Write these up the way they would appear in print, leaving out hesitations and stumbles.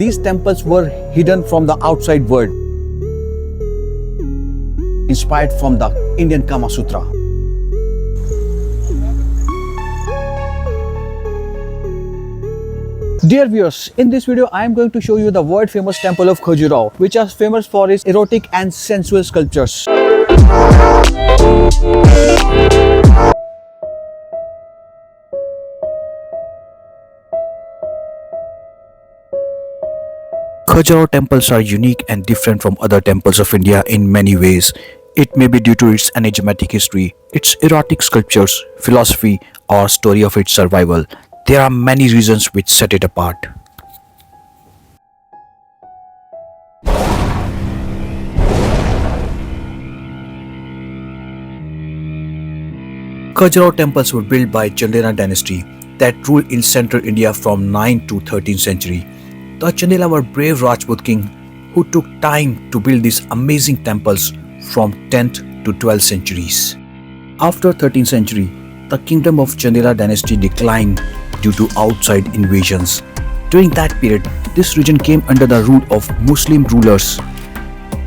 These temples were hidden from the outside world, inspired from the Indian Kama Sutra. Dear viewers, in this video I am going to show you the world famous temple of Khajuraho, which is famous for its erotic and sensual sculptures. Khajuraho temples are unique and different from other temples of India in many ways. It may be due to its enigmatic history, its erotic sculptures, philosophy, or story of its survival. There are many reasons which set it apart. Khajuraho temples were built by Chandelas Dynasty that ruled in central India from 9th to 13th century. The Chandelas were brave Rajput king who took time to build these amazing temples from 10th to 12th centuries. After 13th century, the kingdom of Chandelas dynasty declined due to outside invasions. During that period, this region came under the rule of Muslim rulers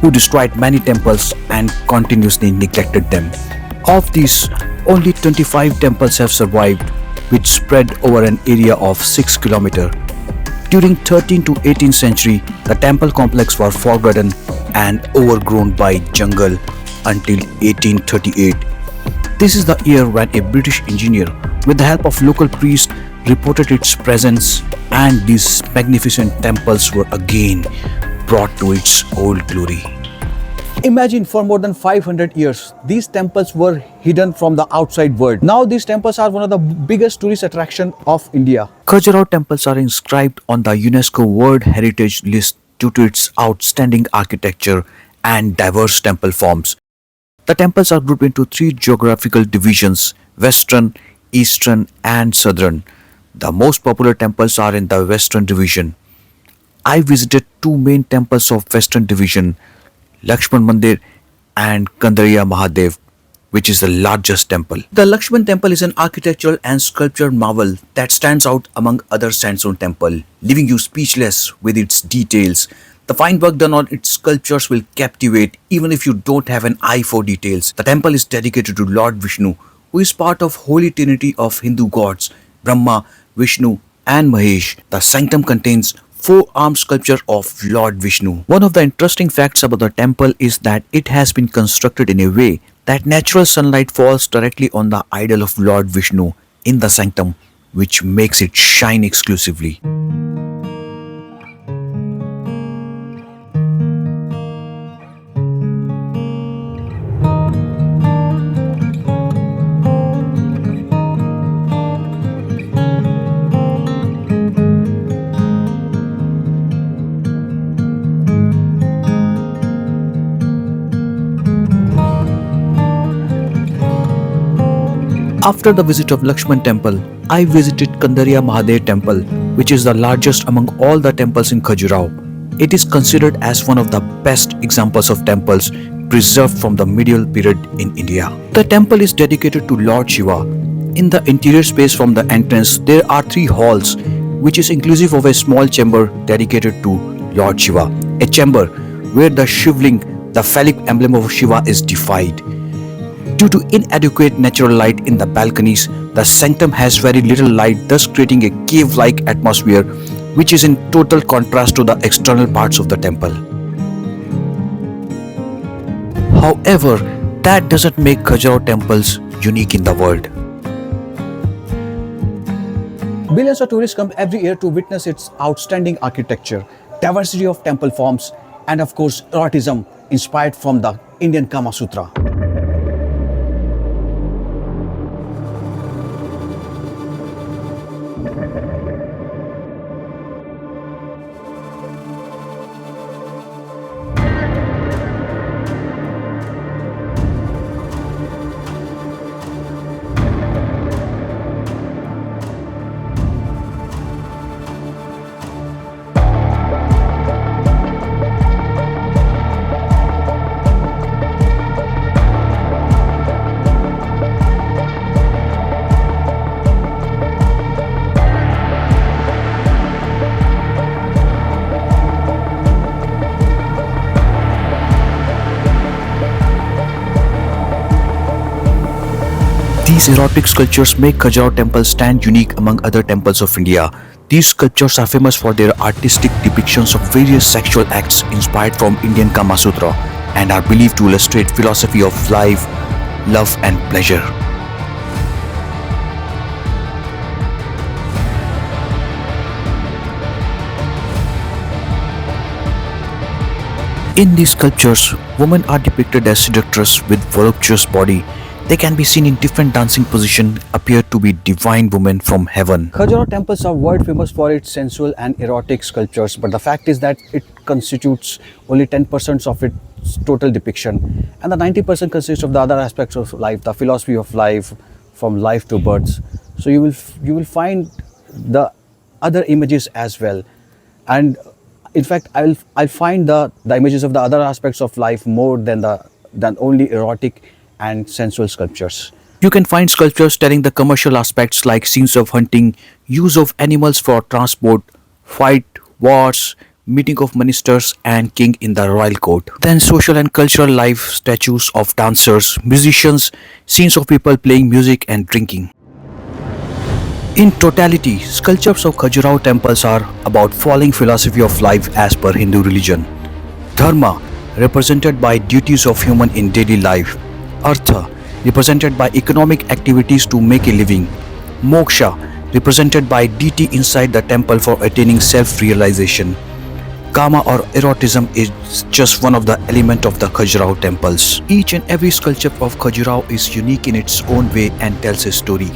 who destroyed many temples and continuously neglected them. Of these, only 25 temples have survived, which spread over an area of 6 km. During 13th to 18th century, the temple complex was forgotten and overgrown by jungle until 1838. This is the year when a British engineer, with the help of local priests, reported its presence, and these magnificent temples were again brought to its old glory. Imagine, for more than 500 years, these temples were hidden from the outside world. Now these temples are one of the biggest tourist attractions of India. Khajuraho temples are inscribed on the UNESCO World Heritage list due to its outstanding architecture and diverse temple forms. The temples are grouped into 3 geographical divisions: Western, Eastern, and Southern. The most popular temples are in the Western division. I visited 2 main temples of Western division, Lakshman Mandir and Kandariya Mahadev, which is the largest temple. The Lakshman temple is an architectural and sculptural marvel that stands out among other sandstone temples, leaving you speechless with its details. The fine work done on its sculptures will captivate even if you don't have an eye for details. The temple is dedicated to Lord Vishnu, who is part of Holy Trinity of Hindu gods, Brahma, Vishnu and Mahesh. The sanctum contains 4-armed sculpture of Lord Vishnu. One of the interesting facts about the temple is that it has been constructed in a way that natural sunlight falls directly on the idol of Lord Vishnu in the sanctum, which makes it shine exclusively. After the visit of Lakshman temple, I visited Kandariya Mahadev temple, which is the largest among all the temples in Khajuraho. It is considered as one of the best examples of temples preserved from the medieval period in India. The temple is dedicated to Lord Shiva. In the interior space from the entrance, there are 3 halls, which is inclusive of a small chamber dedicated to Lord Shiva, a chamber where the Shivling, the phallic emblem of Shiva, is defied. Due to inadequate natural light in the balconies, the sanctum has very little light, thus creating a cave-like atmosphere, which is in total contrast to the external parts of the temple. However, that doesn't make Khajuraho temples unique in the world. Billions of tourists come every year to witness its outstanding architecture, diversity of temple forms, and of course eroticism inspired from the Indian Kama Sutra. These erotic sculptures make Khajuraho Temple stand unique among other temples of India. These sculptures are famous for their artistic depictions of various sexual acts inspired from Indian Kama Sutra and are believed to illustrate philosophy of life, love and pleasure. In these sculptures, women are depicted as seductress with voluptuous body. They can be seen in different dancing positions, appear to be divine women from heaven. Khajuraho temples are world famous for its sensual and erotic sculptures, but the fact is that it constitutes only 10% of its total depiction, and the 90% consists of the other aspects of life, the philosophy of life, from life to birth. So you will find the other images as well, and in fact I'll find the images of the other aspects of life more than only erotic and sensual sculptures. You can find sculptures telling the commercial aspects like scenes of hunting, use of animals for transport, fight, wars, meeting of ministers and king in the royal court. Then social and cultural life, statues of dancers, musicians, scenes of people playing music and drinking. In totality, sculptures of Khajuraho temples are about following philosophy of life as per Hindu religion. Dharma, represented by duties of human in daily life. Artha, represented by economic activities to make a living. Moksha, represented by deity inside the temple for attaining self-realization. Kama or erotism is just one of the elements of the Khajuraho temples. Each and every sculpture of Khajuraho is unique in its own way and tells a story.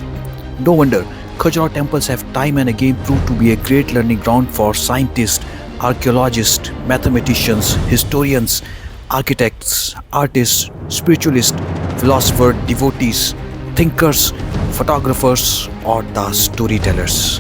No wonder Khajuraho temples have time and again proved to be a great learning ground for scientists, archaeologists, mathematicians, historians, architects, artists, spiritualists, philosophers, devotees, thinkers, photographers, or the storytellers.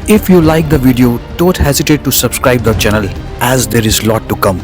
If you like the video, don't hesitate to subscribe the channel as there is lot to come.